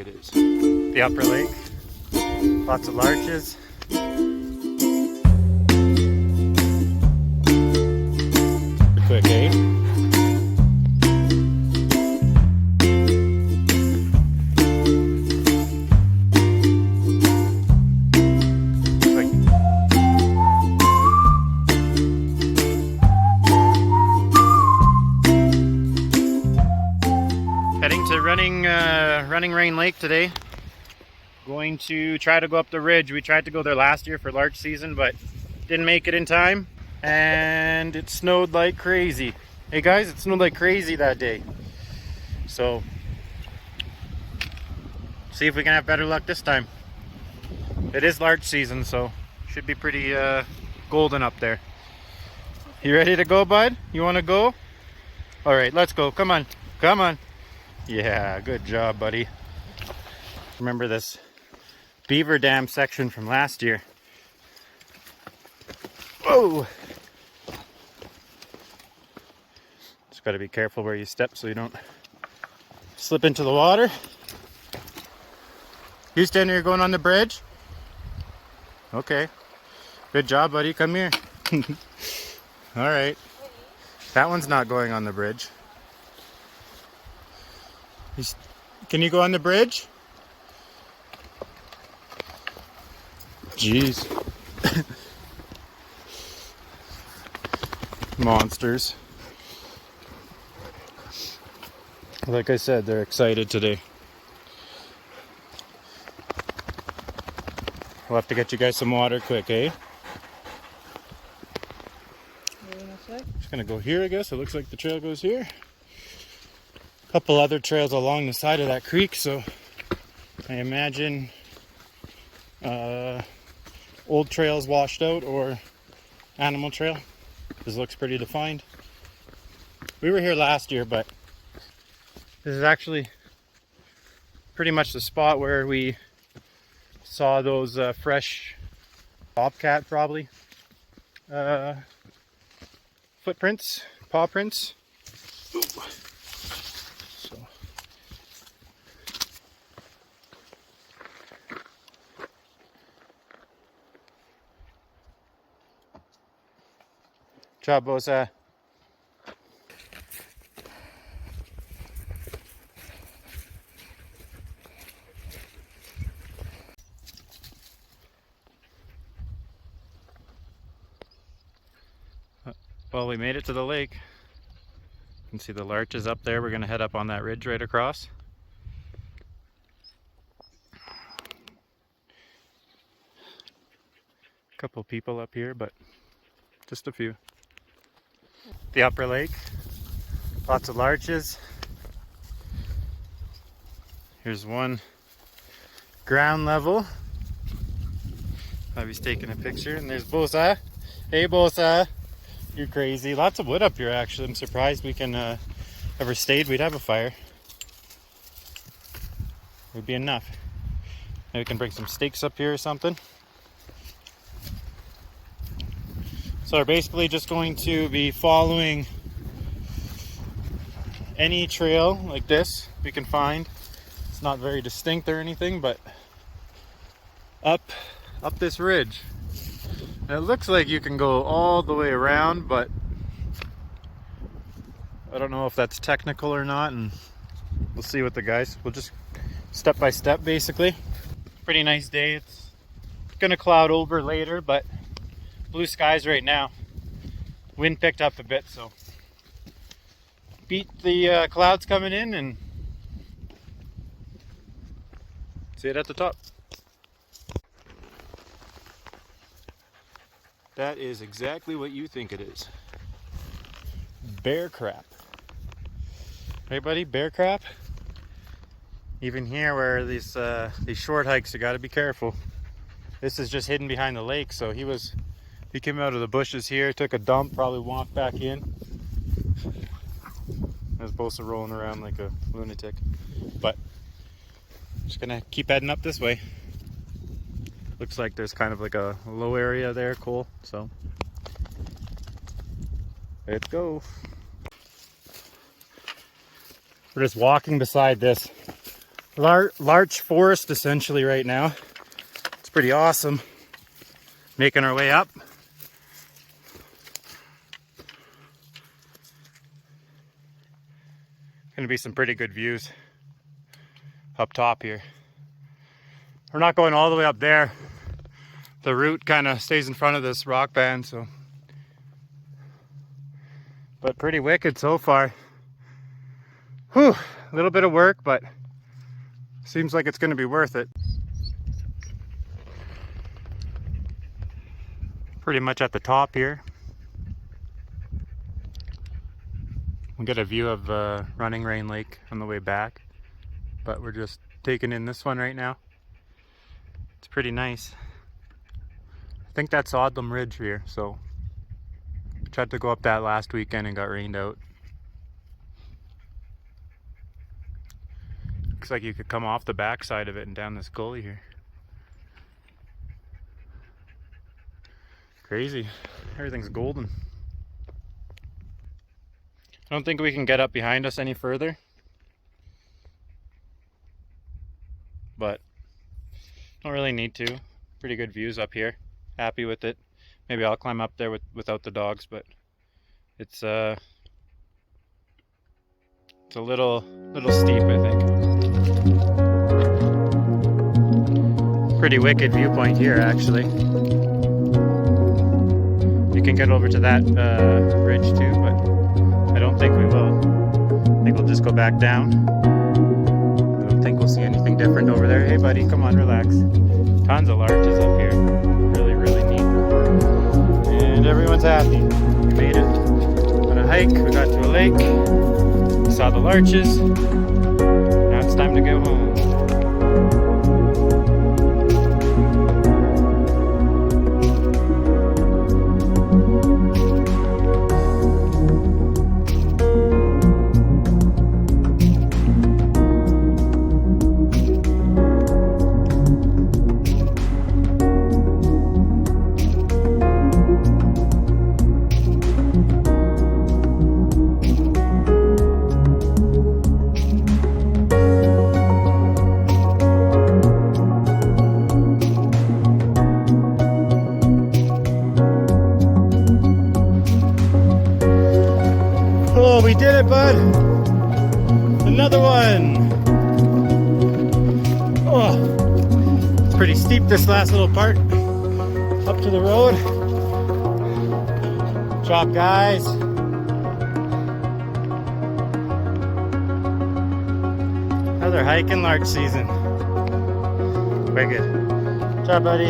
think it is. The upper lake, lots of larches. Quick, eh? Heading to Running Rain Lake today. Going to try to go up the ridge. We tried to go there last year for larch season, but didn't make it in time. And it snowed like crazy. Hey guys, it snowed like crazy that day. So, see if we can have better luck this time. It is larch season, so should be pretty golden up there. You ready to go, bud? You want to go? All right, let's go. Come on, come on. Yeah, good job, buddy. Remember this beaver dam section from last year. Whoa! Just got to be careful where you step so you don't slip into the water. Houston, you're going on the bridge? Okay. Good job, buddy. Come here. All right. That one's not going on the bridge. Can you go on the bridge? Jeez. Monsters. Like I said, they're excited today. We'll have to get you guys some water quick, eh? Just gonna go here, I guess. It looks like the trail goes here. Couple other trails along the side of that creek, so I imagine old trails washed out or animal trail. This looks pretty defined. We were here last year, but this is actually pretty much the spot where we saw those fresh bobcat probably footprints, paw prints. Ooh. Job, Bosa. Well, we made it to the lake. You can see the larches up there. We're going to head up on that ridge right across. A couple people up here, but just a few. The upper lake, lots of larches. Here's one ground level. He's taking a picture, and there's Bosa. Hey Bosa, you're crazy. Lots of wood up here actually. I'm surprised we can ever stayed. We'd have a fire. It would be enough. Maybe we can bring some stakes up here or something. So we're basically just going to be following any trail like this we can find. It's not very distinct or anything, but up this ridge. And it looks like you can go all the way around, but I don't know if that's technical or not, and we'll see with the guys. We'll just step by step basically. Pretty nice day. It's gonna cloud over later, but blue skies right now. Wind picked up a bit, so beat the clouds coming in and see it at the top. That is exactly what you think it is. Bear crap. Hey buddy, bear crap. Even here where these short hikes, you gotta be careful. This is just hidden behind the lake, so he came out of the bushes here, took a dump, probably walked back in. There's Bosa rolling around like a lunatic. But just gonna keep heading up this way. Looks like there's kind of like a low area there, cool. So let's go. We're just walking beside this Larch forest essentially right now. It's pretty awesome. Making our way up. Gonna be some pretty good views up top here. We're not going all the way up there. The route kind of stays in front of this rock band, so. But pretty wicked so far. Whew, a little bit of work, but seems like it's gonna be worth it. Pretty much at the top here. We'll get a view of Running Rain Lake on the way back, but we're just taking in this one right now. It's pretty nice. I think that's Odlum Ridge here, so I tried to go up that last weekend and got rained out. Looks like you could come off the back side of it and down this gully here. Crazy. Everything's golden. I don't think we can get up behind us any further, but don't really need to. Pretty good views up here. Happy with it. Maybe I'll climb up there without the dogs, but it's a little steep, I think. Pretty wicked viewpoint here, actually. You can get over to that ridge too, but I don't think we will. I think we'll just go back down. I don't think we'll see anything different over there. Hey buddy, come on, relax. Tons of larches up here. Really, really neat. And everyone's happy. We made it on a hike. We got to a lake. We saw the larches. Now it's time to go home. Oh, we did it, bud. Another one. Oh, it's pretty steep, this last little part. Up to the road. Good job, guys. Another hike in Larch season. Wicked. Good job, buddy.